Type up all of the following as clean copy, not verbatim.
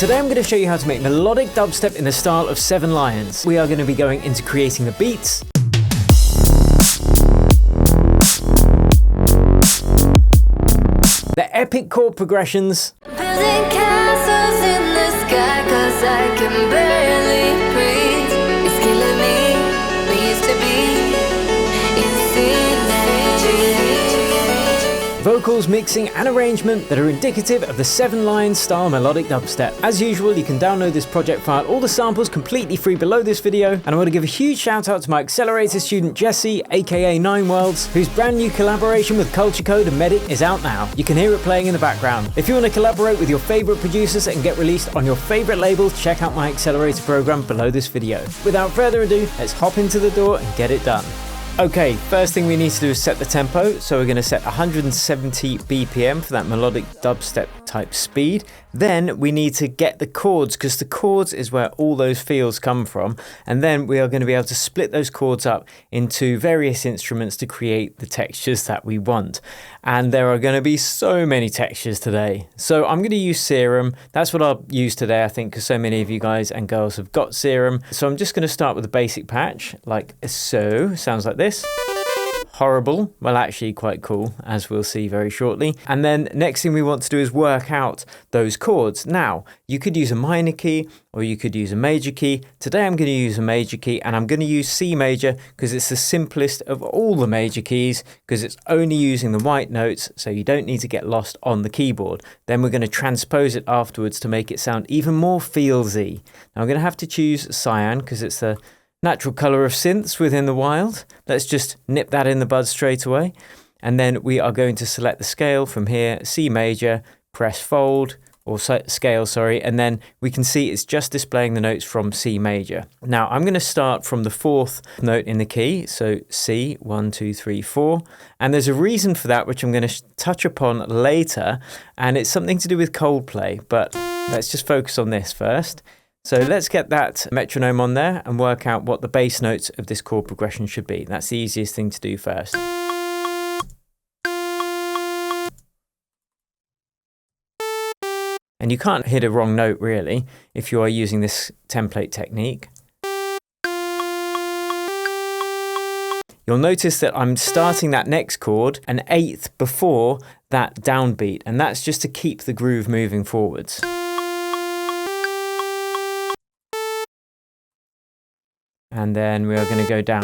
Today I'm going to show you how to make melodic dubstep in the style of 7 Lions. We are going to be going into creating the beats, the epic chord progressions, Building castles in the sky 'cause I can barely breathe. It's killing me. We used to be vocals, mixing and arrangement that are indicative of the 7 Lions style melodic dubstep. As usual, you can download this project file, all the samples completely free below this video, and I want to give a huge shout out to my accelerator student Jesse, aka 9 Worlds, whose brand new collaboration with Culture Code and Medic is out now. You can hear it playing in the background. If you want to collaborate with your favorite producers and get released on your favorite labels, check out my accelerator program below this video. Without further ado, let's hop into the door and get it done. Okay, first thing we need to do is set the tempo. So we're going to set 170 BPM for that melodic dubstep type speed. Then we need to get the chords, because the chords is where all those feels come from. And then we are going to be able to split those chords up into various instruments to create the textures that we want. And there are going to be so many textures today. So I'm going to use Serum. That's what I'll use today, I think, because so many of you guys and girls have got Serum. So I'm just going to start with a basic patch, like so. Sounds like this. Horrible, well actually quite cool, as we'll see very shortly. And then next thing we want to do is work out those chords. Now, you could use a minor key or you could use a major key. Today I'm going to use a major key, and I'm going to use C major because it's the simplest of all the major keys, because it's only using the white notes, so you don't need to get lost on the keyboard. Then we're going to transpose it afterwards to make it sound even more feelsy. Now I'm going to have to choose cyan because it's the natural color of synths within the wild. Let's just nip that in the bud straight away. And then we are going to select the scale from here, C major, press fold, or scale, sorry, and then we can see it's just displaying the notes from C major. Now I'm going to start from the 4th note in the key, so C, 1, 2, 3, 4. And there's a reason for that, which I'm going to touch upon later, and it's something to do with Coldplay, but let's just focus on this first. So let's get that metronome on there and work out what the bass notes of this chord progression should be. That's the easiest thing to do first. And you can't hit a wrong note really if you are using this template technique. You'll notice that I'm starting that next chord an 8th before that downbeat, and that's just to keep the groove moving forwards. And then we are going to go down.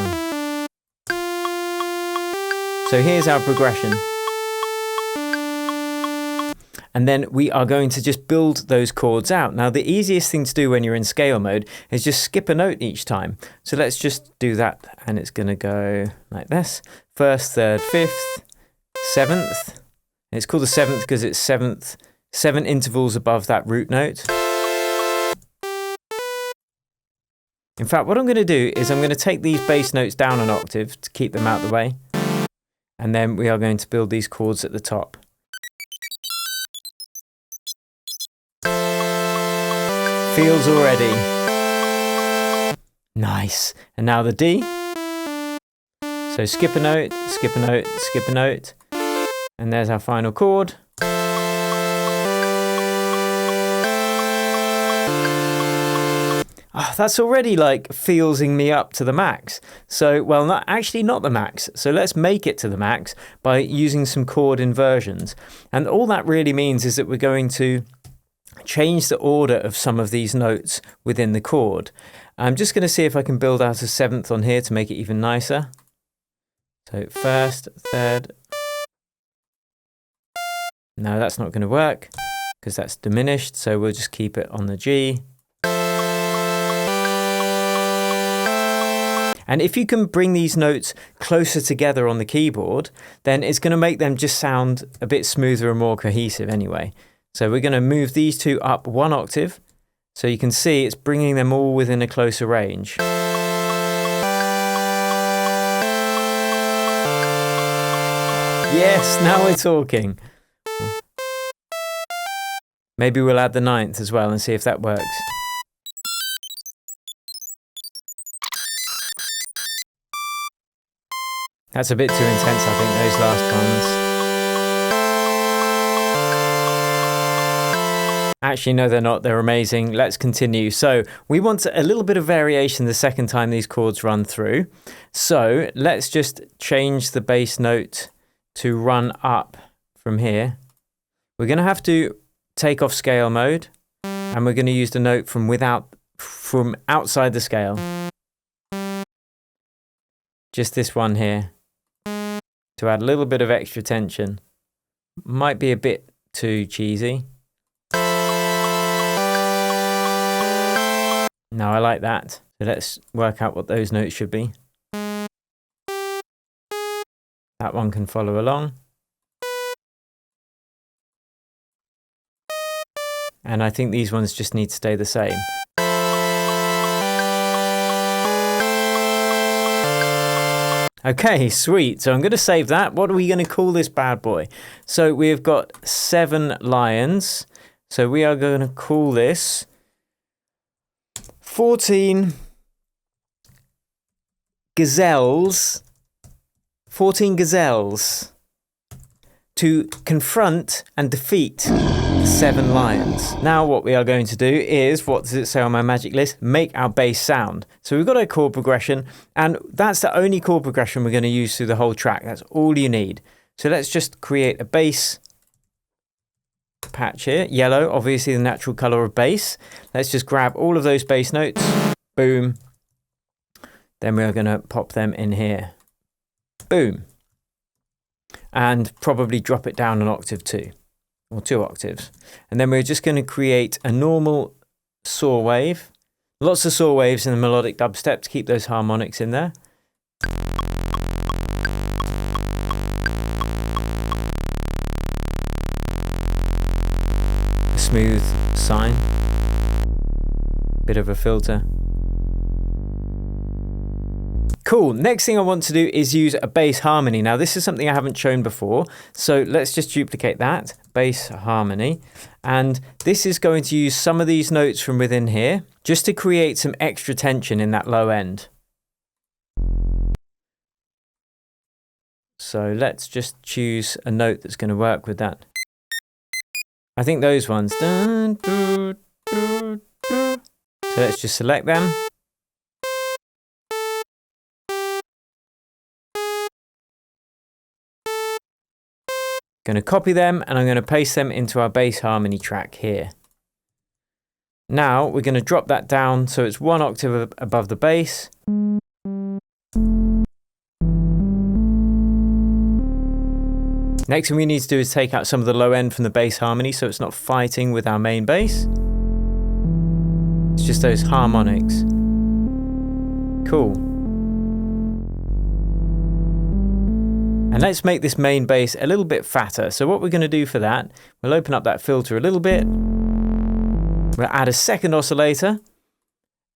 So here's our progression. And then we are going to just build those chords out. Now the easiest thing to do when you're in scale mode is just skip a note each time. So let's just do that, and it's going to go like this. 1st, 3rd, 5th, 7th. And it's called the 7th because it's 7 intervals above that root note. In fact, what I'm going to do is I'm going to take these bass notes down an octave to keep them out of the way. And then we are going to build these chords at the top. Feels already. Nice. And now the D. So skip a note, skip a note, skip a note. And there's our final chord. Oh, that's already like feelsing me up to the max. So, well, not the max. So let's make it to the max by using some chord inversions. And all that really means is that we're going to change the order of some of these notes within the chord. I'm just going to see if I can build out a 7th on here to make it even nicer. So 1st, 3rd. No, that's not going to work because that's diminished. So we'll just keep it on the G. And if you can bring these notes closer together on the keyboard, then it's going to make them just sound a bit smoother and more cohesive anyway. So we're going to move these two up 1 octave. So you can see it's bringing them all within a closer range. Yes, now we're talking. Maybe we'll add the 9th as well and see if that works. That's a bit too intense, I think, those last ones. Actually, no, they're not. They're amazing. Let's continue. So we want a little bit of variation the second time these chords run through. So let's just change the bass note to run up from here. We're going to have to take off scale mode, and we're going to use the note from outside the scale. Just this one here, to add a little bit of extra tension. Might be a bit too cheesy. No, I like that. So let's work out what those notes should be. That one can follow along. And I think these ones just need to stay the same. Okay, sweet. So I'm going to save that. What are we going to call this bad boy? So we've got 7 lions. So we are going to call this 14 gazelles. 14 gazelles to confront and defeat the 7 lions. Now what we are going to do is, what does it say on my magic list? Make our bass sound. So we've got a chord progression, and that's the only chord progression we're going to use through the whole track. That's all you need. So let's just create a bass patch here. Yellow, obviously the natural color of bass. Let's just grab all of those bass notes. Boom. Then we're going to pop them in here. Boom. And probably drop it down an octave too, or 2 octaves. And then we're just going to create a normal saw wave. Lots of saw waves in the melodic dubstep to keep those harmonics in there. A smooth sine. Bit of a filter. Cool. Next thing I want to do is use a bass harmony. Now this is something I haven't shown before, so let's just duplicate that, bass harmony. And this is going to use some of these notes from within here, just to create some extra tension in that low end. So let's just choose a note that's going to work with that. I think those ones. So let's just select them. Going to copy them, and I'm going to paste them into our bass harmony track here. Now we're going to drop that down so it's 1 octave above the bass. Next thing we need to do is take out some of the low end from the bass harmony so it's not fighting with our main bass. It's just those harmonics. Cool. And let's make this main bass a little bit fatter. So what we're going to do for that, we'll open up that filter a little bit. We'll add a second oscillator.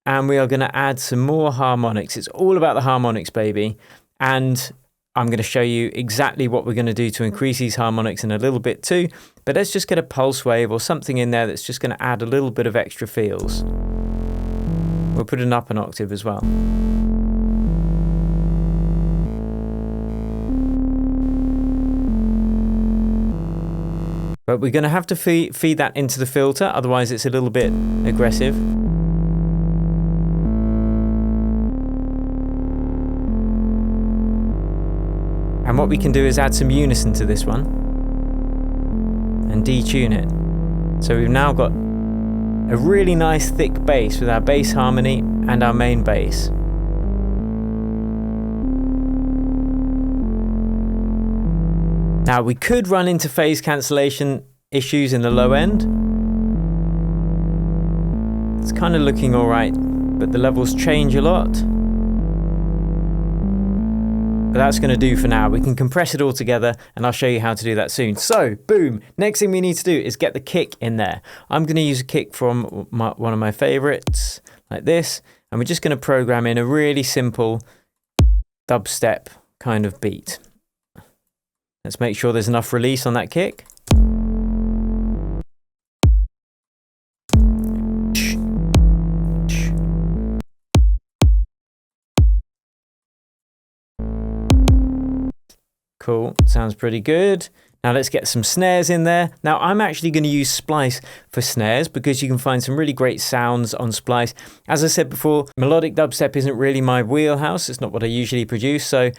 And we are going to add some more harmonics. It's all about the harmonics, baby. And I'm going to show you exactly what we're going to do to increase these harmonics in a little bit too. But let's just get a pulse wave or something in there that's just going to add a little bit of extra feels. We'll put it up an octave as well. But we're going to have to feed that into the filter, otherwise it's a little bit aggressive. And what we can do is add some unison to this one and detune it. So we've now got a really nice thick bass with our bass harmony and our main bass. Now we could run into phase cancellation issues in the low end. It's kind of looking all right, but the levels change a lot. But that's going to do for now. We can compress it all together and I'll show you how to do that soon. So, boom. Next thing we need to do is get the kick in there. I'm going to use a kick from one of my favorites, like this. And we're just going to program in a really simple dubstep kind of beat. Let's make sure there's enough release on that kick. Cool, sounds pretty good. Now let's get some snares in there. Now I'm actually going to use Splice for snares because you can find some really great sounds on Splice. As I said before, melodic dubstep isn't really my wheelhouse. It's not what I usually produce. So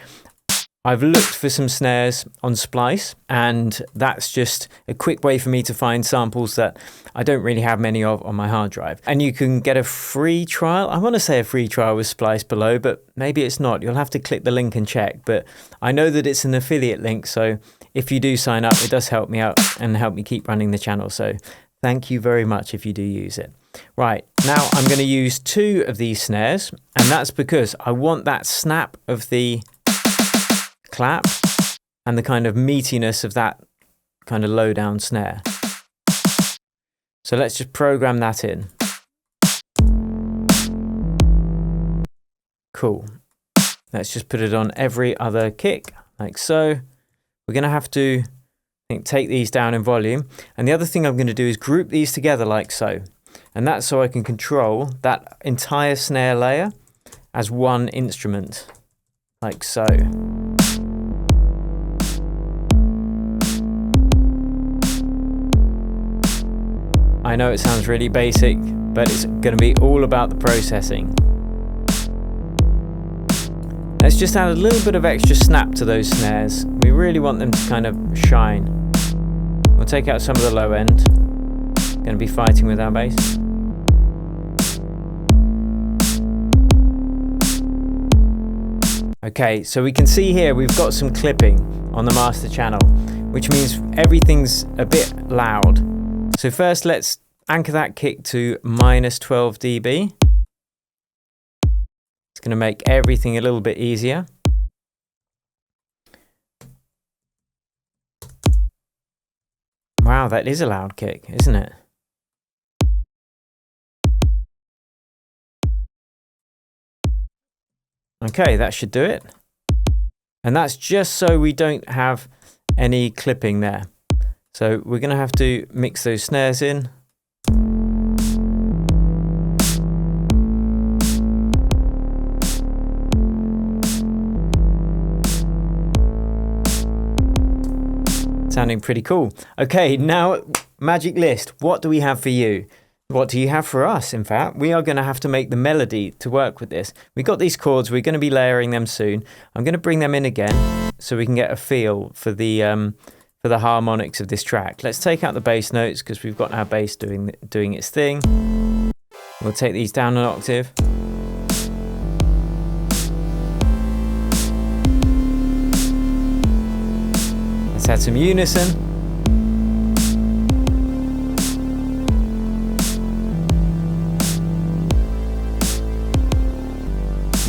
I've looked for some snares on Splice, and that's just a quick way for me to find samples that I don't really have many of on my hard drive. And you can get a free trial. I want to say a free trial with Splice below, but maybe it's not. You'll have to click the link and check. But I know that it's an affiliate link, so if you do sign up, it does help me out and help me keep running the channel. So thank you very much if you do use it. Right, now I'm going to use 2 of these snares, and that's because I want that snap of the clap and the kind of meatiness of that kind of low down snare. So let's just program that in. Cool. Let's just put it on every other kick like so. We're going to have to, I think, take these down in volume, and the other thing I'm going to do is group these together like so, and that's so I can control that entire snare layer as one instrument like so. I know it sounds really basic, but it's going to be all about the processing. Let's just add a little bit of extra snap to those snares. We really want them to kind of shine. We'll take out some of the low end. Going to be fighting with our bass. Okay, so we can see here we've got some clipping on the master channel, which means everything's a bit loud. So first let's anchor that kick to -12 dB. It's going to make everything a little bit easier. Wow, that is a loud kick, isn't it? Okay, that should do it. And that's just so we don't have any clipping there. So we're going to have to mix those snares in. Sounding pretty cool. Okay, now magic list. What do we have for you? What do you have for us? In fact, we are going to have to make the melody to work with this. We got these chords. We're going to be layering them soon. I'm going to bring them in again so we can get a feel for the harmonics of this track. Let's take out the bass notes because we've got our bass doing its thing. We'll take these down an octave. Let's add some unison.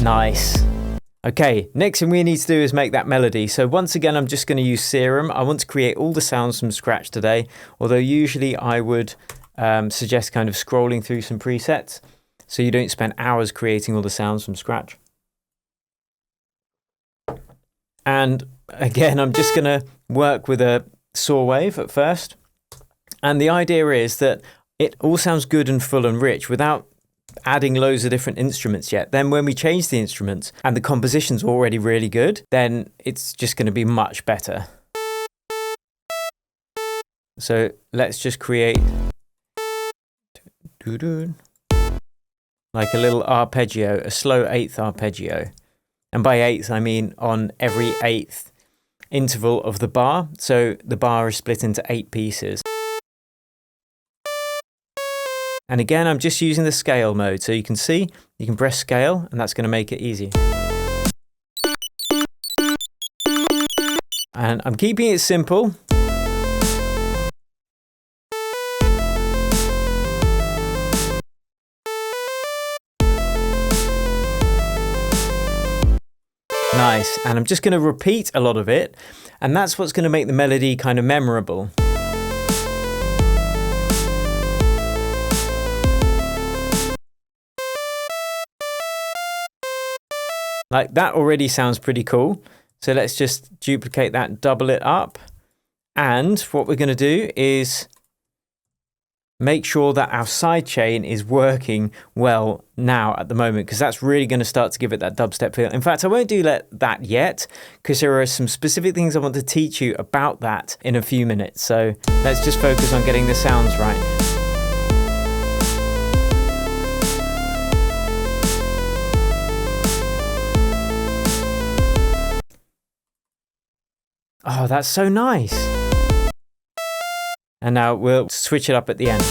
Nice. Okay, next thing we need to do is make that melody. So once again, I'm just going to use Serum. I want to create all the sounds from scratch today, although usually I would suggest kind of scrolling through some presets so you don't spend hours creating all the sounds from scratch. And again, I'm just going to work with a saw wave at first. And the idea is that it all sounds good and full and rich without adding loads of different instruments yet. Then when we change the instruments and the composition's already really good, then it's just going to be much better. So let's just create like a little arpeggio, a slow eighth arpeggio. And by eighth, I mean on every eighth interval of the bar. So the bar is split into 8 pieces. And again, I'm just using the scale mode. So you can see, you can press scale and that's going to make it easy. And I'm keeping it simple. Nice. And I'm just going to repeat a lot of it. And that's what's going to make the melody kind of memorable. Like that already sounds pretty cool. So let's just duplicate that, double it up. And what we're going to do is make sure that our sidechain is working well now at the moment, because that's really going to start to give it that dubstep feel. In fact, I won't do that yet, because there are some specific things I want to teach you about that in a few minutes. So let's just focus on getting the sounds right. Oh, that's so nice. And now we'll switch it up at the end.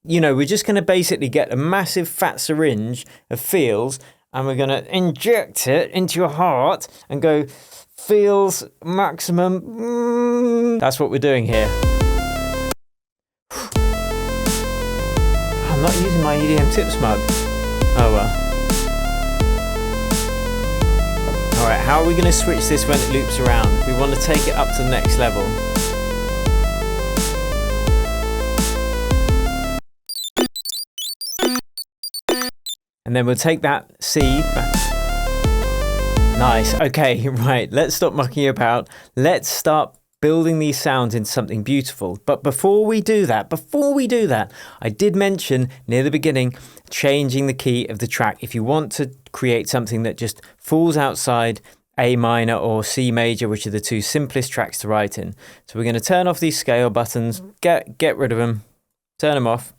You know, we're just going to basically get a massive fat syringe of feels, and we're going to inject it into your heart and go feels maximum. That's what we're doing here. I'm not using my EDM tips mug. Oh well. Alright, how are we going to switch this when it loops around? We want to take it up to the next level. And then we'll take that C back. Nice. Okay, right. Let's stop mucking about. Let's start building these sounds into something beautiful. But before we do that, I did mention near the beginning, changing the key of the track. If you want to create something that just falls outside A minor or C major, which are the two simplest tracks to write in. So we're going to turn off these scale buttons, get rid of them, turn them off.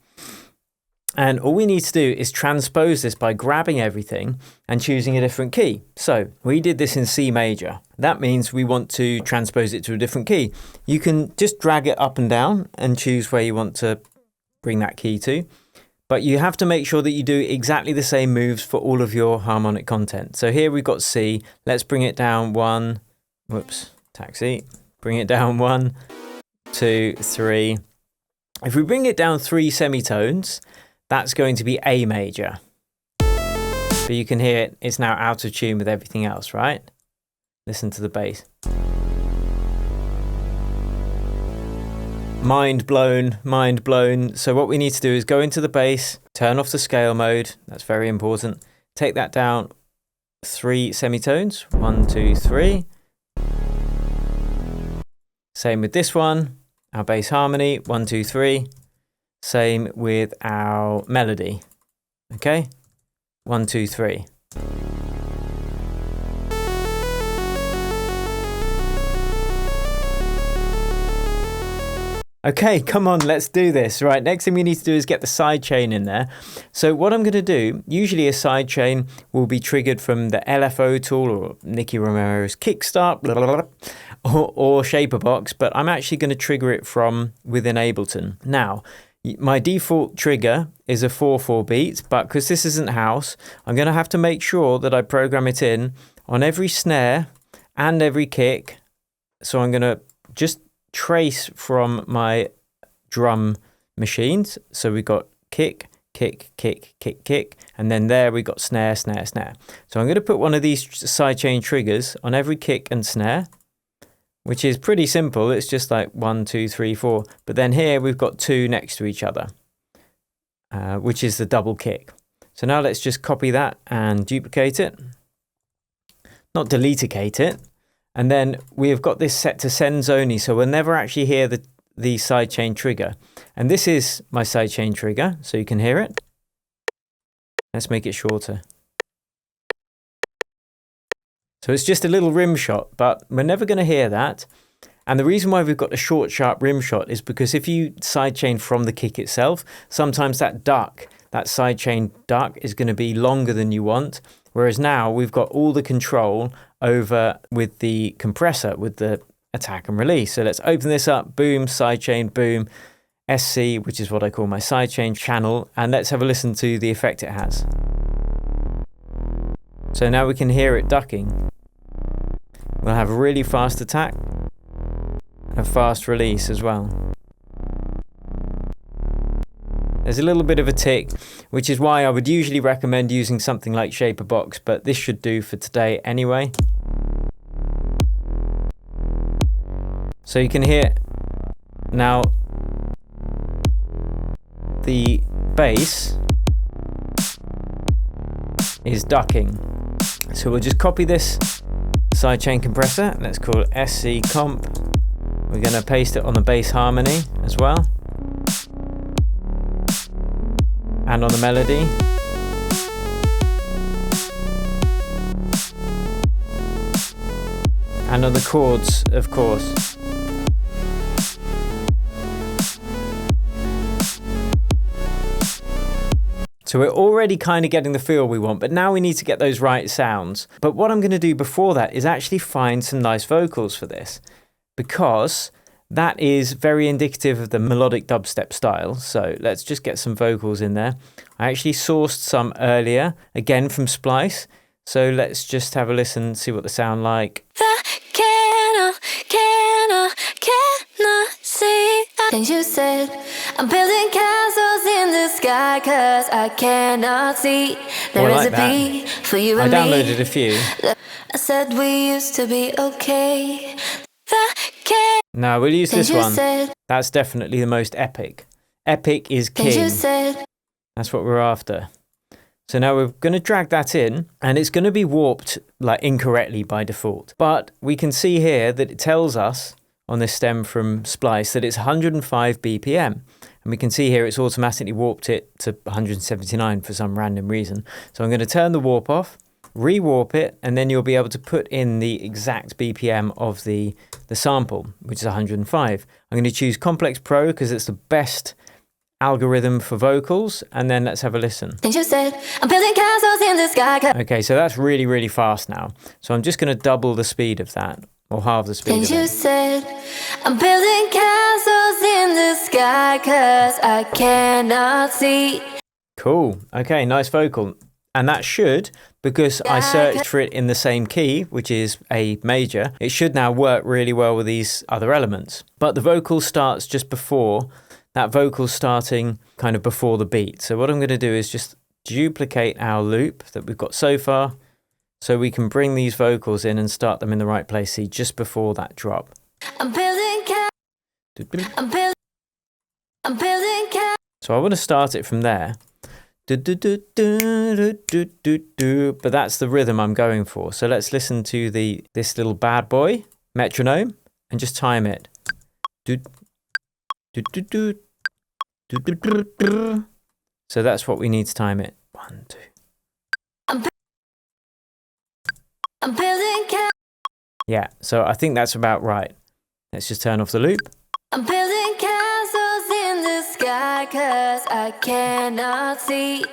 And all we need to do is transpose this by grabbing everything and choosing a different key. So we did this in C major. That means we want to transpose it to a different key. You can just drag it up and down and choose where you want to bring that key to. But you have to make sure that you do exactly the same moves for all of your harmonic content. So here we've got C. Let's bring it down one. Whoops, taxi. Bring it down 1, 2, 3. If we bring it down 3 semitones, that's going to be A major. But you can hear it, it's now out of tune with everything else, right? Listen to the bass. Mind blown, mind blown. So what we need to do is go into the bass, turn off the scale mode. That's very important. Take that down 3 semitones. 1, 2, 3. Same with this one. Our bass harmony. 1, 2, 3. Same with our melody. Okay? 1, 2, 3. Okay, come on, let's do this. Right, next thing we need to do is get the sidechain in there. So what I'm going to do, usually a sidechain will be triggered from the LFO tool or Nicky Romero's Kickstart, blah, blah, blah, or Shaperbox, but I'm actually going to trigger it from within Ableton. Now, my default trigger is a 4/4 beat, but because this isn't house, I'm going to have to make sure that I program it in on every snare and every kick. So I'm going to just trace from my drum machines. So we've got kick, kick, kick, kick, kick, and then there we got snare, snare, snare. So I'm going to put one of these sidechain triggers on every kick and snare, which is pretty simple. It's just like 1, 2, 3, 4. But then here we've got 2 next to each other, which is the double kick. So now let's just copy that and duplicate it. Not deletecate it. And then we've got this set to sends only, so we'll never actually hear the sidechain trigger. And this is my sidechain trigger, so you can hear it. Let's make it shorter. So it's just a little rim shot, but we're never going to hear that. And the reason why we've got a short, sharp rim shot is because if you sidechain from the kick itself, sometimes that duck, that sidechain duck is going to be longer than you want. Whereas now we've got all the control over with the compressor, with the attack and release. So let's open this up, boom, sidechain, boom, SC, which is what I call my sidechain channel. And let's have a listen to the effect it has. So now we can hear it ducking. We'll have a really fast attack and a fast release as well. There's a little bit of a tick, which is why I would usually recommend using something like Shaperbox, but this should do for today anyway. So you can hear now the bass is ducking. So we'll just copy this sidechain compressor. Let's call it SC comp. We're going to paste it on the bass harmony as well. And on the melody. And on the chords, of course. So we're already kind of getting the feel we want, but now we need to get those right sounds. But what I'm going to do before that is actually find some nice vocals for this, because that is very indicative of the melodic dubstep style. So let's just get some vocals in there. I actually sourced some earlier, again from Splice. So let's just have a listen, see what they sound like. And you said, I'm building castles in the sky, cause I cannot see. There is a beat for you and me. I downloaded a few. I said we used to be okay. No, we'll use this one. That's definitely the most epic. Epic is king. That's what we're after. So now we're going to drag that in, and it's going to be warped like incorrectly by default. But we can see here that it tells us on this stem from Splice that it's 105 BPM. And we can see here it's automatically warped it to 179 for some random reason. So I'm going to turn the warp off, rewarp it, and then you'll be able to put in the exact BPM of the sample, which is 105. I'm going to choose Complex Pro because it's the best algorithm for vocals, and then let's have a listen. You said, I'm building castles in the sky. Okay, so that's really, really fast now. So I'm just going to double the speed of that, or halve the speed of you it. said, I'm building castles in the sky, cause I cannot see. Cool. Okay, nice vocal. And that should, because I searched for it in the same key, which is A major, it should now work really well with these other elements. But the vocal starts just before, that vocal starting kind of before the beat. So what I'm going to do is just duplicate our loop that we've got so far, so we can bring these vocals in and start them in the right place, see, just before that drop. I'm building So I want to start it from there. But that's the rhythm I'm going for. So let's listen to this little bad boy metronome and just time it. So that's what we need to time it. 1, 2. I'm building Yeah, so I think that's about right. Let's just turn off the loop. I'm building castles in the sky, cause I cannot see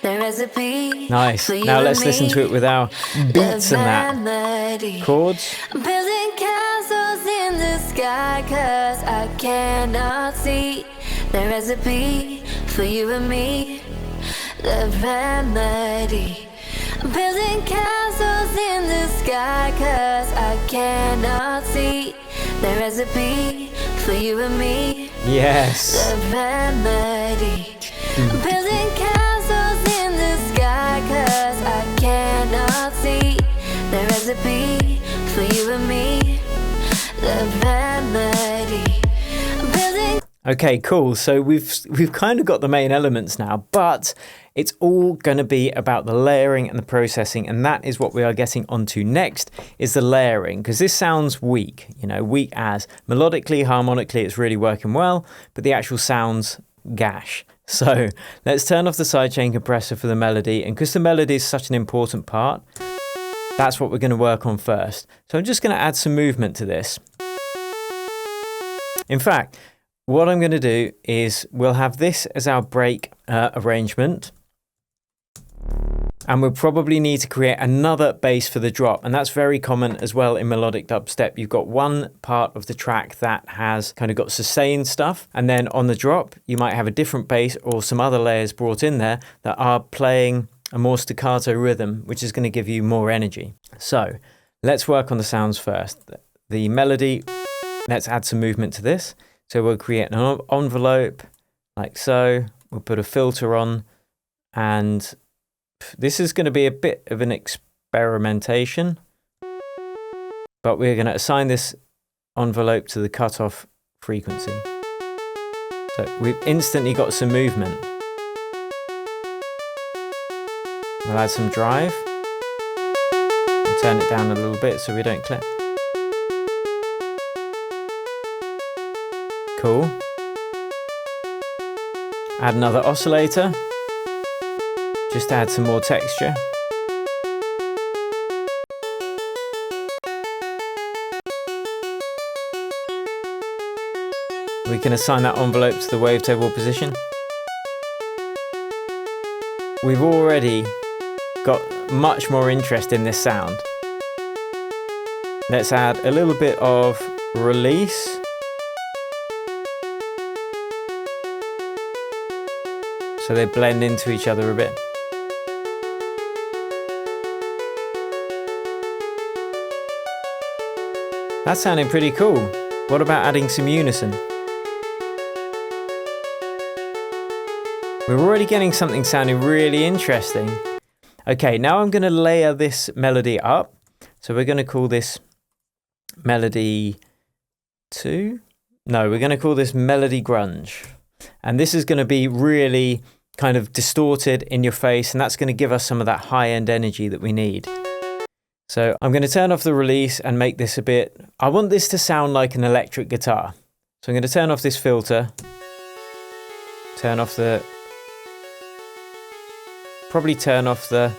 the recipe. Nice. Now let's listen to it with our beats and that. Chords. I'm building castles in the sky, cause I cannot see the recipe for you and me. The remedy. I'm building castles in the sky, cause I cannot see the recipe for you and me. Yes. The remedy. I'm building castles in the sky, cause I cannot see the recipe for you and me. The remedy. I'm building. Okay, cool. So we've kind of got the main elements now, but it's all going to be about the layering and the processing, and that is what we are getting onto next, is the layering, because this sounds weak, weak as melodically, harmonically, it's really working well, but the actual sounds gash. So let's turn off the sidechain compressor for the melody, and because the melody is such an important part, that's what we're going to work on first. So I'm just going to add some movement to this. In fact, what I'm going to do is we'll have this as our break arrangement. And we'll probably need to create another bass for the drop. And that's very common as well in melodic dubstep. You've got one part of the track that has kind of got sustained stuff. And then on the drop, you might have a different bass or some other layers brought in there that are playing a more staccato rhythm, which is going to give you more energy. So let's work on the sounds first. The melody, let's add some movement to this. So we'll create an envelope like so. We'll put a filter on, and this is going to be a bit of an experimentation, but we're going to assign this envelope to the cutoff frequency. So we've instantly got some movement. We'll add some drive and turn it down a little bit so we don't clip. Cool. Add another oscillator. Just to add some more texture. We can assign that envelope to the wavetable position. We've already got much more interest in this sound. Let's add a little bit of release. So they blend into each other a bit. That's sounding pretty cool. What about adding some unison? We're already getting something sounding really interesting. Okay, now I'm going to layer this melody up. So we're going to call this melody 2. No, we're going to call this melody grunge. And this is going to be really kind of distorted in your face, and that's going to give us some of that high-end energy that we need. So I'm going to turn off the release and make this a bit... I want this to sound like an electric guitar. So I'm going to turn off this filter. Turn off the... Probably turn off the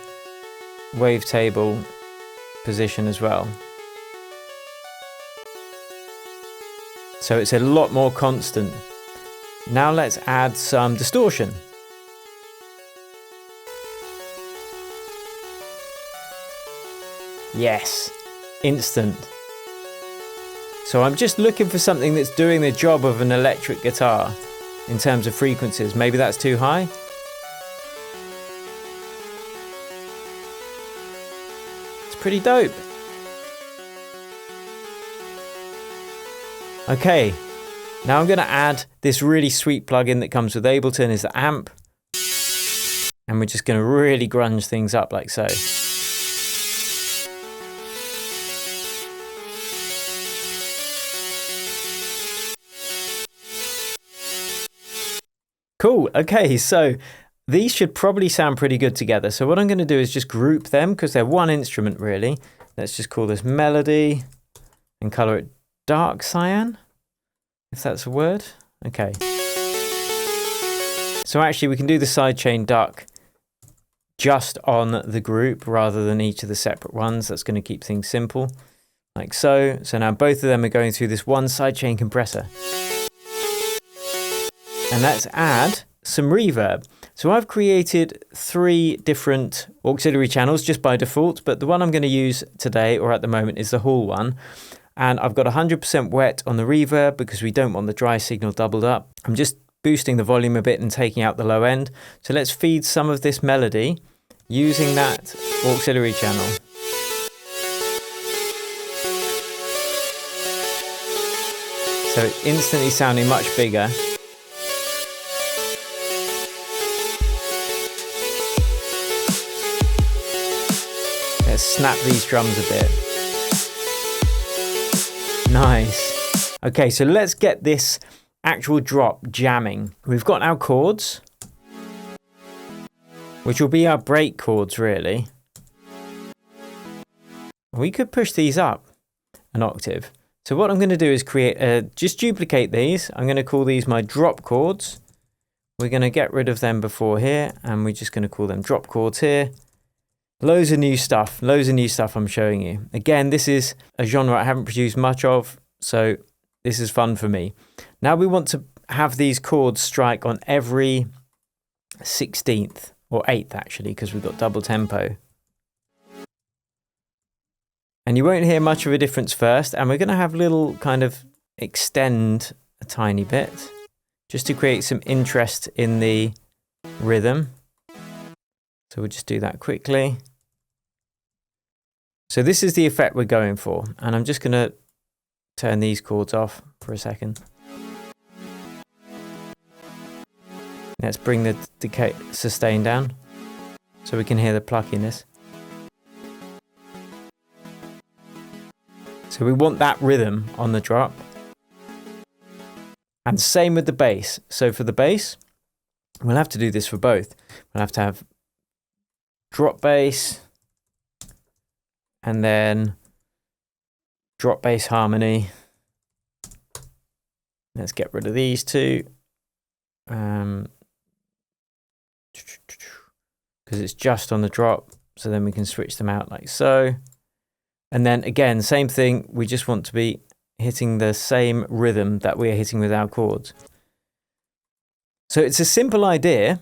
wavetable position as well. So it's a lot more constant. Now let's add some distortion. Yes, instant. So I'm just looking for something that's doing the job of an electric guitar in terms of frequencies. Maybe that's too high. Pretty dope. Okay, now I'm going to add this really sweet plugin that comes with Ableton, is the amp, and we're just going to really grunge things up like so. Cool. Okay, so these should probably sound pretty good together. So what I'm going to do is just group them because they're one instrument really. Let's just call this melody and color it dark cyan, if that's a word. Okay. So actually we can do the sidechain duck just on the group rather than each of the separate ones. That's going to keep things simple, like so. So now both of them are going through this one sidechain compressor. And let's add some reverb. So I've created 3 different auxiliary channels just by default, but the one I'm going to use today or at the moment is the Hall one. And I've got 100% wet on the reverb because we don't want the dry signal doubled up. I'm just boosting the volume a bit and taking out the low end. So let's feed some of this melody using that auxiliary channel. So it's instantly sounding much bigger. Let's snap these drums a bit. Nice. Okay, so let's get this actual drop jamming. We've got our chords, which will be our break chords really. We could push these up an octave. So what I'm going to do is just duplicate these. I'm going to call these my drop chords. We're going to get rid of them before here, and we're just going to call them drop chords here. Loads of new stuff I'm showing you. Again, this is a genre I haven't produced much of, so this is fun for me. Now we want to have these chords strike on every 16th, or 8th actually, because we've got double tempo. And you won't hear much of a difference first, and we're going to have little kind of extend a tiny bit, just to create some interest in the rhythm. So we'll just do that quickly. So this is the effect we're going for, and I'm just going to turn these chords off for a second. Let's bring the decay sustain down so we can hear the pluckiness. So we want that rhythm on the drop. And same with the bass. So for the bass, we'll have to do this for both. We'll have to have drop bass, and then drop bass harmony, Let's get rid of these two. Because it's just on the drop. So then we can switch them out like so. And then again, same thing. We just want to be hitting the same rhythm that we are hitting with our chords. So it's a simple idea,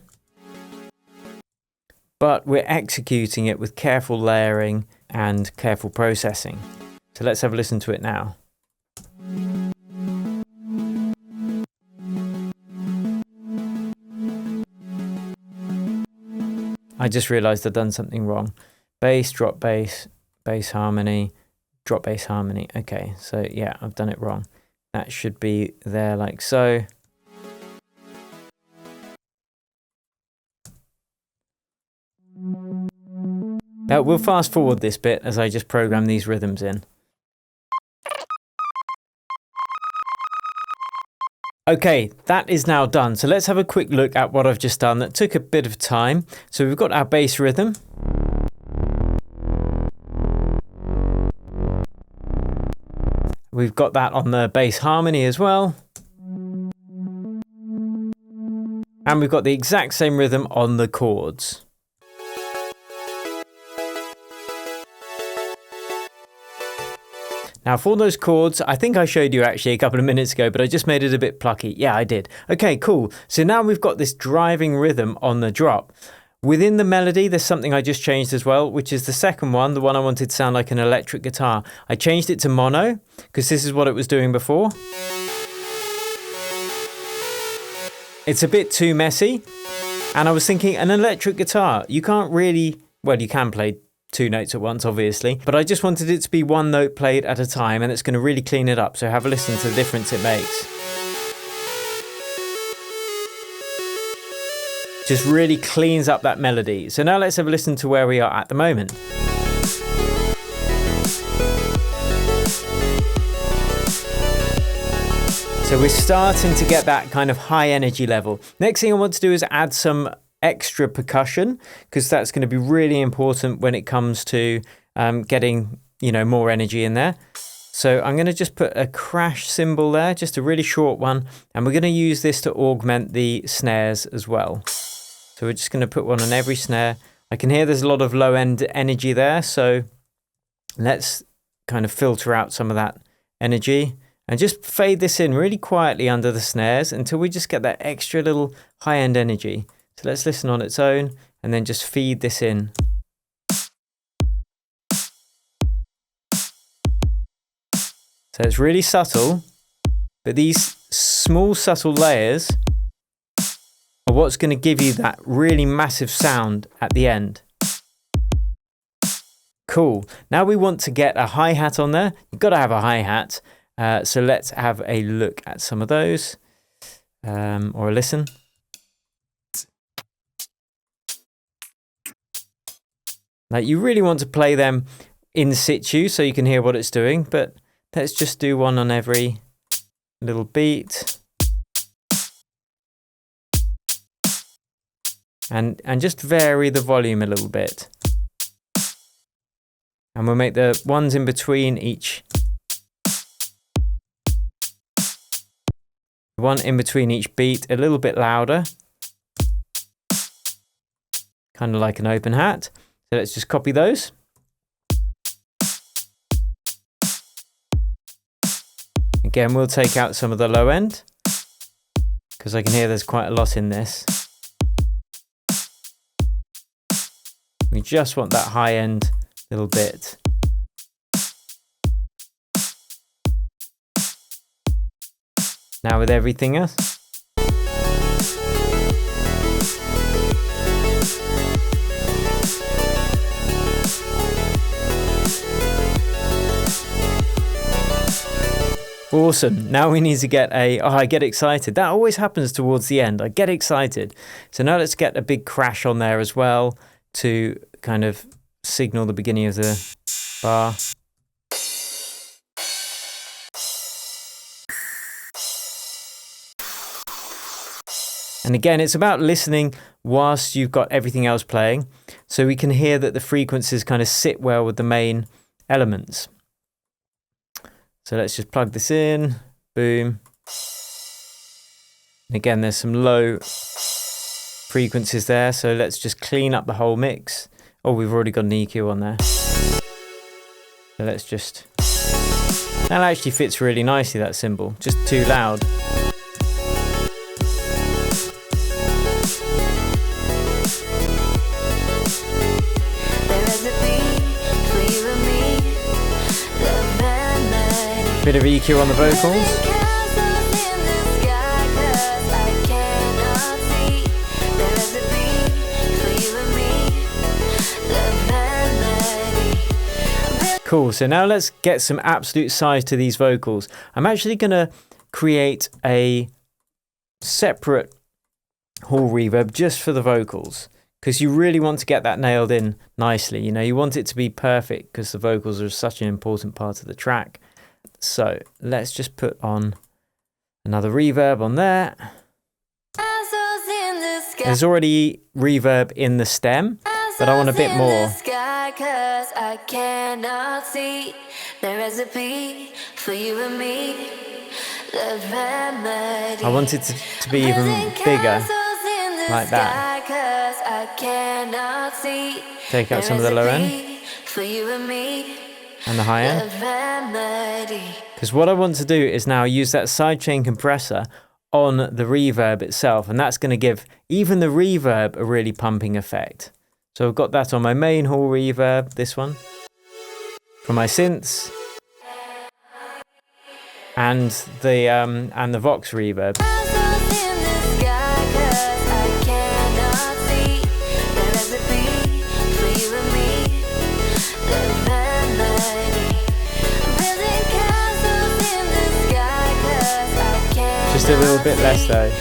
but we're executing it with careful layering and careful processing. So let's have a listen to it now. I just realized I've done something wrong. Bass, drop bass, bass harmony, drop bass harmony. Okay, so yeah, I've done it wrong. That should be there like so. Now we'll fast forward this bit as I just program these rhythms in. Okay, that is now done. So let's have a quick look at what I've just done. That took a bit of time. So we've got our bass rhythm. We've got that on the bass harmony as well. And we've got the exact same rhythm on the chords. Now for those chords, I think I showed you actually a couple of minutes ago, but I just made it a bit plucky. Yeah, I did. Okay, cool. So now we've got this driving rhythm on the drop. Within the melody, there's something I just changed as well, which is the second one, the one I wanted to sound like an electric guitar. I changed it to mono, because this is what it was doing before. It's a bit too messy. And I was thinking, an electric guitar, you can't really, well, you can play two notes at once, obviously, but I just wanted it to be one note played at a time, and it's going to really clean it up. So have a listen to the difference it makes. Just really cleans up that melody. So now let's have a listen to where we are at the moment. So we're starting to get that kind of high energy level. Next thing I want to do is add some extra percussion, because that's going to be really important when it comes to getting, you know, more energy in there. So I'm going to just put a crash cymbal there, just a really short one, and we're going to use this to augment the snares as well. So we're just going to put one on every snare. I can hear there's a lot of low end energy there, so let's kind of filter out some of that energy and just fade this in really quietly under the snares until we just get that extra little high end energy. So let's listen on its own and then just feed this in. So it's really subtle, but these small subtle layers are what's going to give you that really massive sound at the end. Cool. Now we want to get a hi-hat on there. You've got to have a hi-hat. So let's have a look at some of those, or a listen. Like, you really want to play them in situ so you can hear what it's doing, but let's just do one on every little beat. And just vary the volume a little bit. And we'll make the ones in between each. One in between each beat a little bit louder. Kind of like an open hat. So let's just copy those. Again, we'll take out some of the low end, because I can hear there's quite a lot in this. We just want that high end little bit. Now with everything else. Awesome. Now we need to get I get excited. That always happens towards the end. I get excited. So now let's get a big crash on there as well to kind of signal the beginning of the bar. And again, it's about listening whilst you've got everything else playing, so we can hear that the frequencies kind of sit well with the main elements. So let's just plug this in, boom. Again, there's some low frequencies there, so let's just clean up the whole mix. Oh, we've already got an EQ on there. So let's just... That actually fits really nicely, that cymbal. Just too loud. Bit of EQ on the vocals. Cool, so now let's get some absolute size to these vocals. I'm actually going to create a separate hall reverb just for the vocals, because you really want to get that nailed in nicely. You know, you want it to be perfect because the vocals are such an important part of the track. So let's just put on another reverb on there. There's already reverb in the stem, but I want a bit more. I cannot see the recipe for you and me. The remedy. I want it to be even bigger, like that. I cannot see Take out some of the low end for you and me. And the high end. Because what I want to do is now use that sidechain compressor on the reverb itself, and that's going to give even the reverb a really pumping effect. So I've got that on my main hall reverb, this one, for my synths, and the Vox reverb. Just a little bit less though.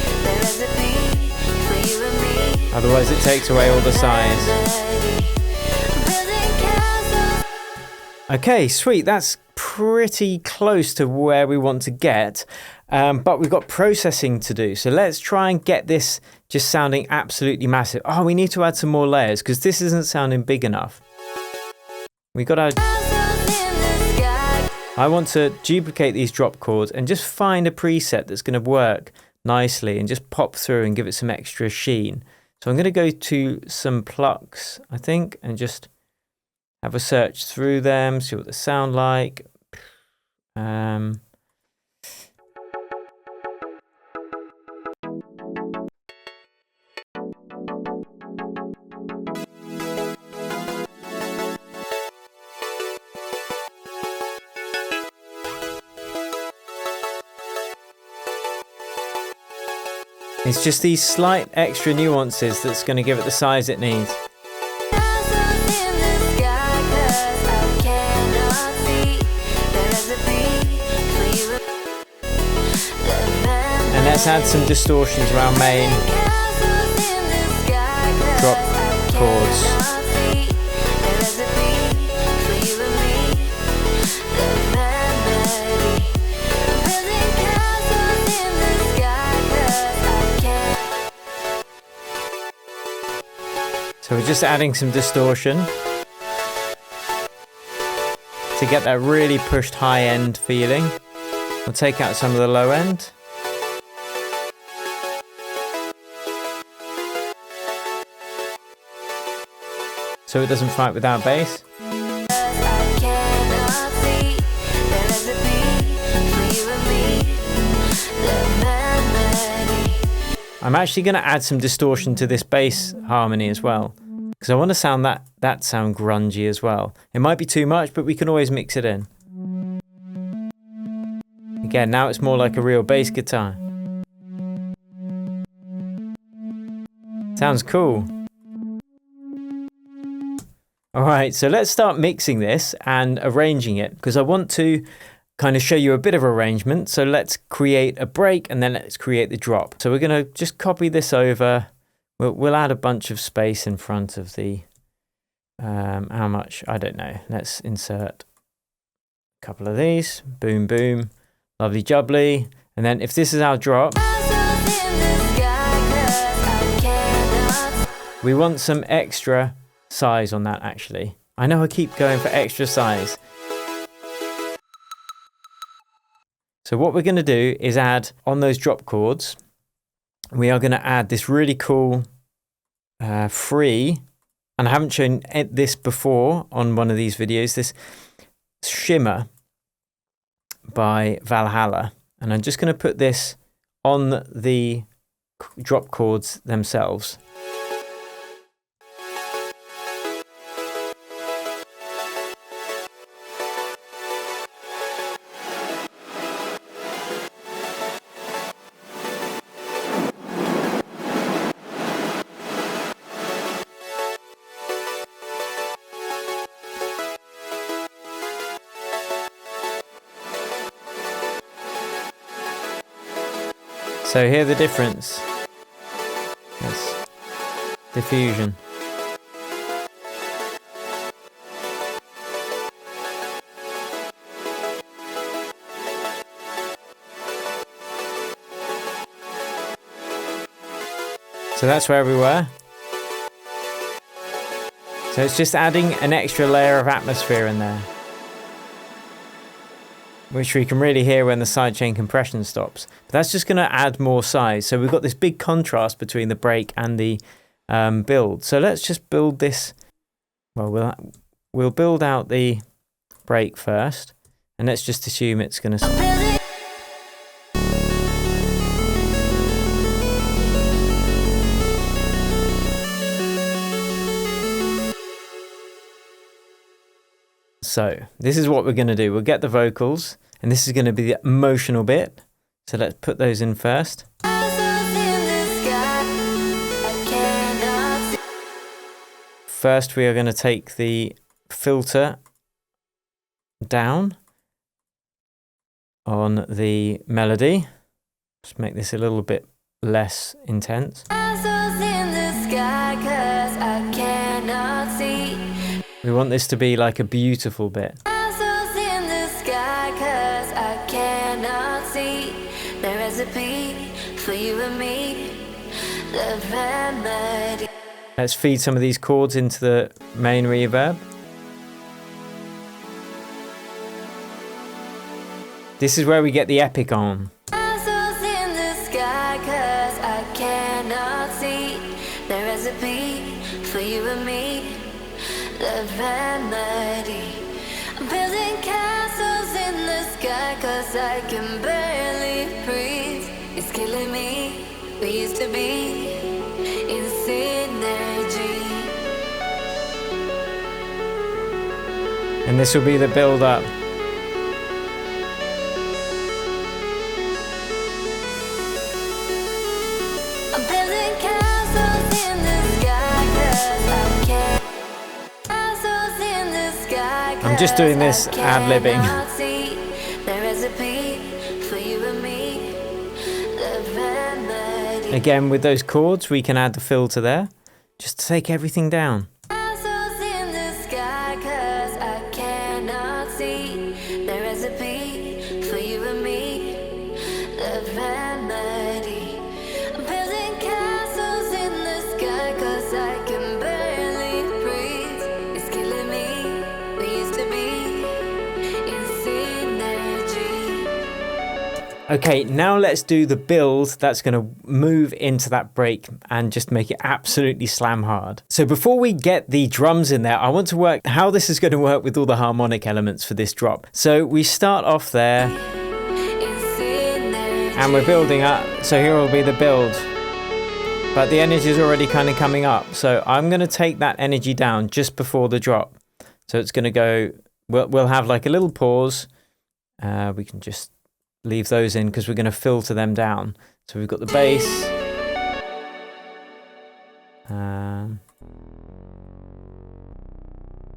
Otherwise it takes away all the size. Okay, sweet. That's pretty close to where we want to get. But we've got processing to do. So let's try and get this just sounding absolutely massive. Oh, we need to add some more layers because this isn't sounding big enough. We got to... I want to duplicate these drop chords and just find a preset that's going to work nicely and just pop through and give it some extra sheen. So I'm going to go to some plucks, I think, and just have a search through them, see what they sound like. It's just these slight extra nuances that's going to give it the size it needs. And let's add some distortions around main drop chords. So we're just adding some distortion to get that really pushed high end feeling. We'll take out some of the low end. So it doesn't fight with our bass. I'm actually going to add some distortion to this bass harmony as well, because I want to sound that sound grungy as well. It might be too much, but we can always mix it in. Again, now it's more like a real bass guitar. Sounds cool. Alright, so let's start mixing this and arranging it, because I want to kind of show you a bit of arrangement. So let's create a break and then let's create the drop. So we're going to just copy this over. We'll add a bunch of space in front of the, how much? I don't know. Let's insert a couple of these. Boom, boom. Lovely jubbly. And then if this is our drop, we want some extra size on that actually. I know I keep going for extra size. So what we're going to do is add on those drop chords we are going to add this really cool free, and I haven't shown this before on one of these videos, this Shimmer by Valhalla. And I'm just going to put this on the drop chords themselves. So hear the difference. Yes. Diffusion. So that's where we were. So it's just adding an extra layer of atmosphere in there, which we can really hear when the sidechain compression stops. But that's just going to add more size. So we've got this big contrast between the break and the build. So let's just build this. Well, we'll build out the break first, and let's just assume it's going to. So this is what we're going to do. We'll get the vocals, and this is going to be the emotional bit. So let's put those in first. First, we are going to take the filter down on the melody. Just make this a little bit less intense. We want this to be like a beautiful bit. Let's feed some of these chords into the main reverb. This is where we get the epic on. The remedy. I'm building castles in the sky, 'cause I can barely breathe. It's killing me. We used to be in synergy. And this will be the build up. I'm building castles in the sky, 'cause I can't. I'm just doing this ad-libbing. Again, with those chords, we can add the filter there, just to take everything down. Okay, now let's do the build that's going to move into that break and just make it absolutely slam hard. So before we get the drums in there, I want to work how this is going to work with all the harmonic elements for this drop. So we start off there and we're building up. So here will be the build, but the energy is already kind of coming up. So I'm going to take that energy down just before the drop. So it's going to go, we'll have like a little pause. We can just leave those in because we're going to filter them down. So we've got the bass.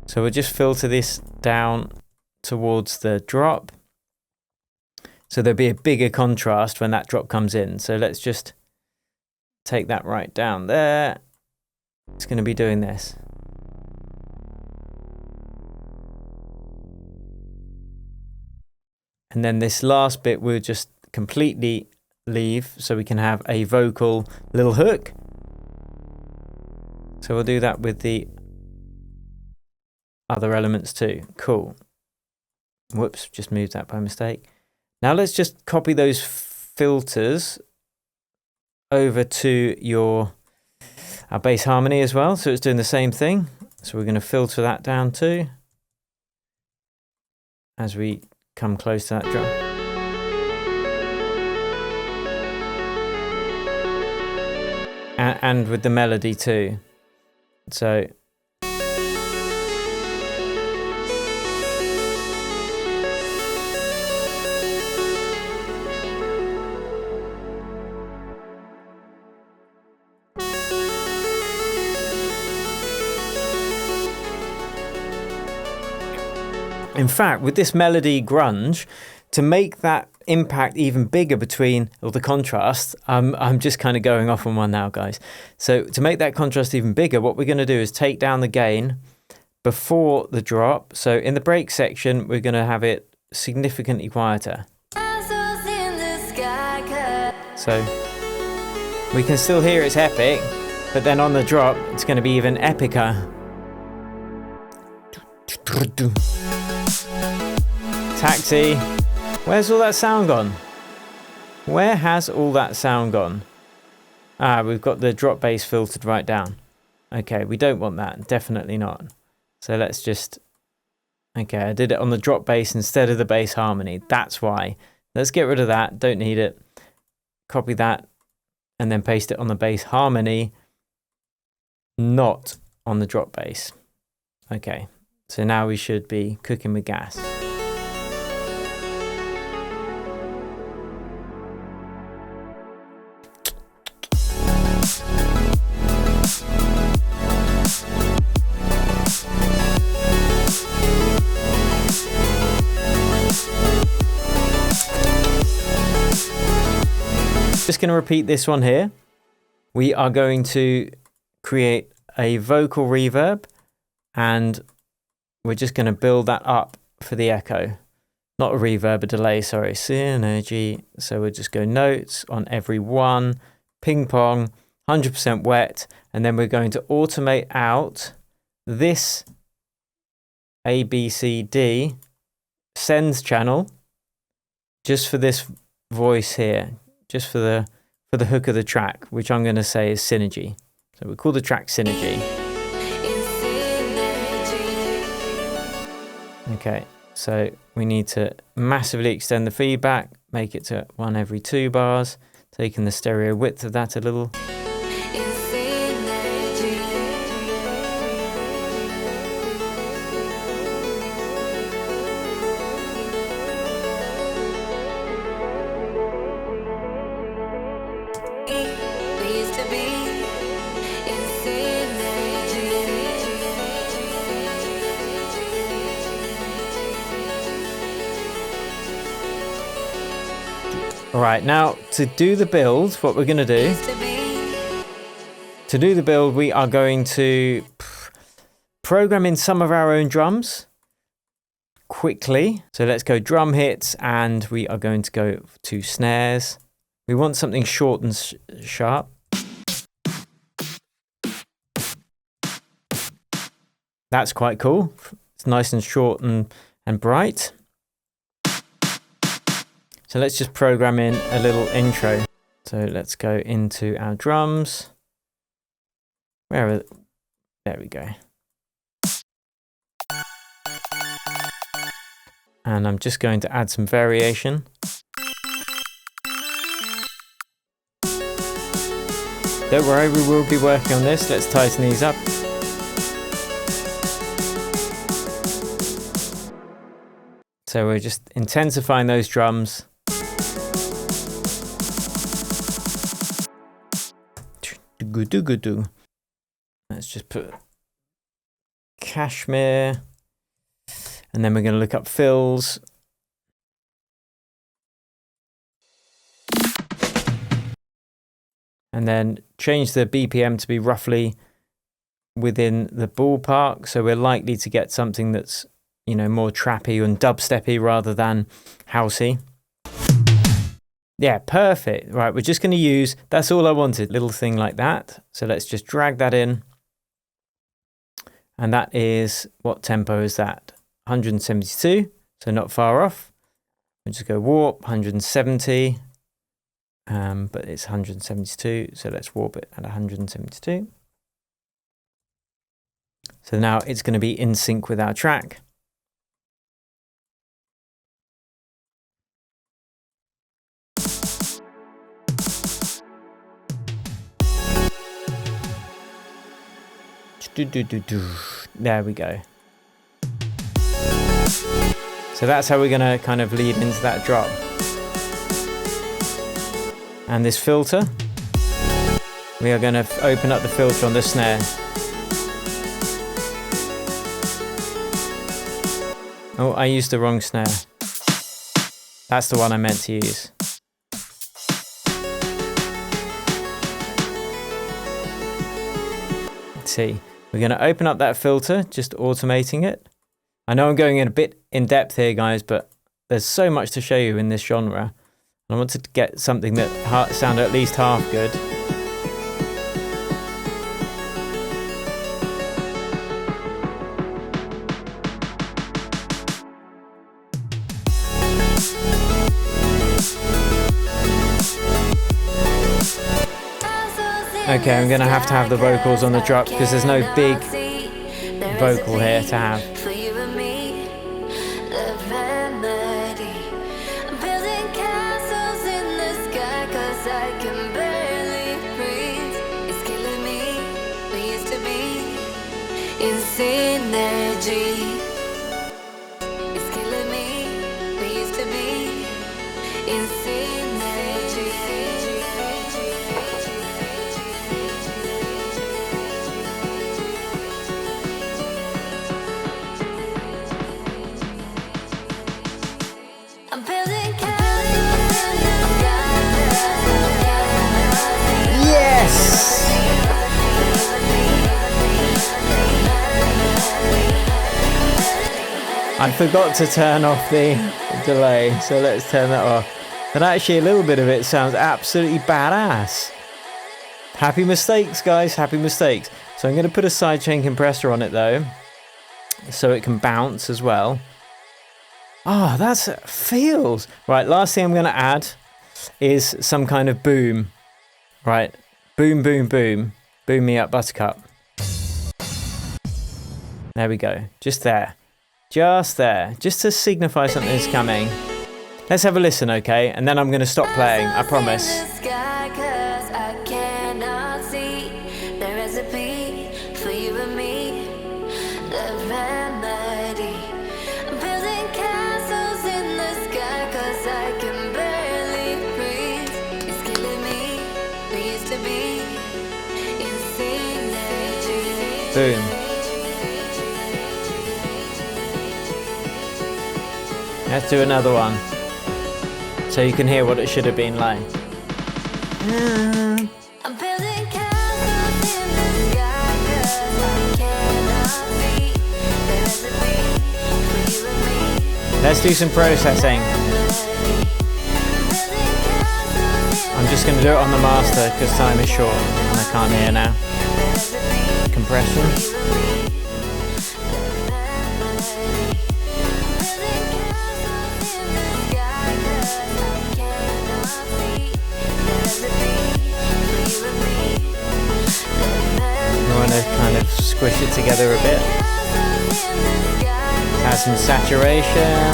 So we'll just filter this down towards the drop. So there'll be a bigger contrast when that drop comes in. So let's just take that right down there. It's going to be doing this. And then this last bit we'll just completely leave so we can have a vocal little hook. So we'll do that with the other elements too. Cool. Whoops, just moved that by mistake. Now let's just copy those filters over to our bass harmony as well. So it's doing the same thing. So we're going to filter that down too as we come close to that drum. And with the melody too. So in fact, with this melody grunge, to make that impact even bigger between all the contrast, I'm just kind of going off on one now, guys. So to make that contrast even bigger, what we're going to do is take down the gain before the drop. So in the break section, we're going to have it significantly quieter. So we can still hear it's epic, but then on the drop, it's going to be even epicer. Taxi. Where's all that sound gone? Where has all that sound gone? Ah, we've got the drop bass filtered right down. Okay, we don't want that. Definitely not. So let's just... Okay, I did it on the drop bass instead of the bass harmony. That's why. Let's get rid of that. Don't need it. Copy that and then paste it on the bass harmony, not on the drop bass. Okay, so now we should be cooking with gas. Just going to repeat this one here. We are going to create a vocal reverb and we're just going to build that up for the echo. Not a reverb, a delay, sorry. Synergy. So we'll just go notes on every one, ping pong, 100% wet, and then we're going to automate out this A, B, C, D sends channel just for this voice here. Just for the hook of the track, which I'm going to say is synergy. So we call the track synergy. Okay, so we need to massively extend the feedback, make it to 1 every 2 bars, taking the stereo width of that a little. Alright, now to do the build, what we're going to do, we are going to program in some of our own drums quickly. So let's go drum hits and we are going to go to snares. We want something short and sharp. That's quite cool. It's nice and short and bright. So let's just program in a little intro. So let's go into our drums. There we go. And I'm just going to add some variation. Don't worry, we will be working on this. Let's tighten these up. So we're just intensifying those drums. Let's just put Cashmere, and then we're going to look up fills. And then change the BPM to be roughly within the ballpark. So we're likely to get something that's, you know, more trappy and dubsteppy rather than housey. Yeah, perfect. Right, we're just going to use, that's all I wanted, little thing like that. So let's just drag that in. And that is, what tempo is that? 172, so not far off. We'll just go warp, 170. but it's 172, so let's warp it at 172. So now it's going to be in sync with our track. There we go. So that's how we're going to kind of lead into that drop. And this filter, we are going to open up the filter on the snare. Oh, I used the wrong snare. That's the one I meant to use. Let's see. We're going to open up that filter, just automating it. I know I'm going in a bit in depth here, guys, but there's so much to show you in this genre. I wanted to get something that sounded at least half good. Okay, I'm going to have the vocals on the drop because there's no big vocal here to have. I forgot to turn off the delay, so let's turn that off. And actually a little bit of it sounds absolutely badass. Happy mistakes, guys, happy mistakes. So I'm going to put a sidechain compressor on it though, so it can bounce as well. Oh, that's feels. Right, last thing I'm going to add is some kind of boom. Right, boom, boom, boom. Boom me up, buttercup. There we go, just there. Just there, just to signify something's coming. Let's have a listen, okay? And then I'm going to stop playing, I promise. Boom. Let's do another one, so you can hear what it should have been like. Let's do some processing. I'm just going to do it on the master because time is short and I can't hear now. Compression. Kind of squish it together a bit. Add some saturation.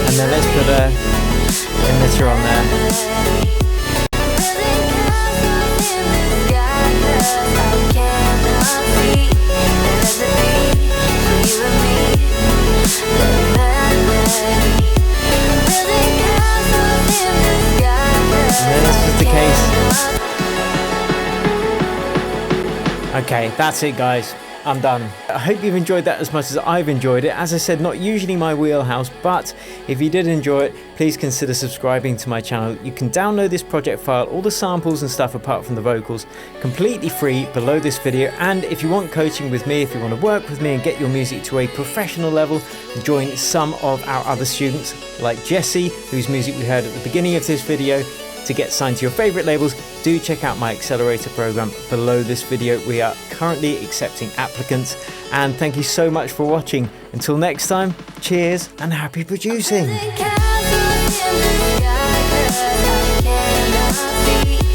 And then let's put a emitter on there. And then that's just the case. Okay, that's it, guys. I'm done. I hope you've enjoyed that as much as I've enjoyed it. As I said, not usually my wheelhouse, but if you did enjoy it, please consider subscribing to my channel. You can download this project file, all the samples and stuff apart from the vocals, completely free below this video. And if you want coaching with me, if you want to work with me and get your music to a professional level, join some of our other students like Jesse, whose music we heard at the beginning of this video. To get signed to your favorite labels, do check out my accelerator program below this video. We are currently accepting applicants, and thank you so much for watching. Until next time, cheers and happy producing. Castles in the sky, 'cause I cannot see.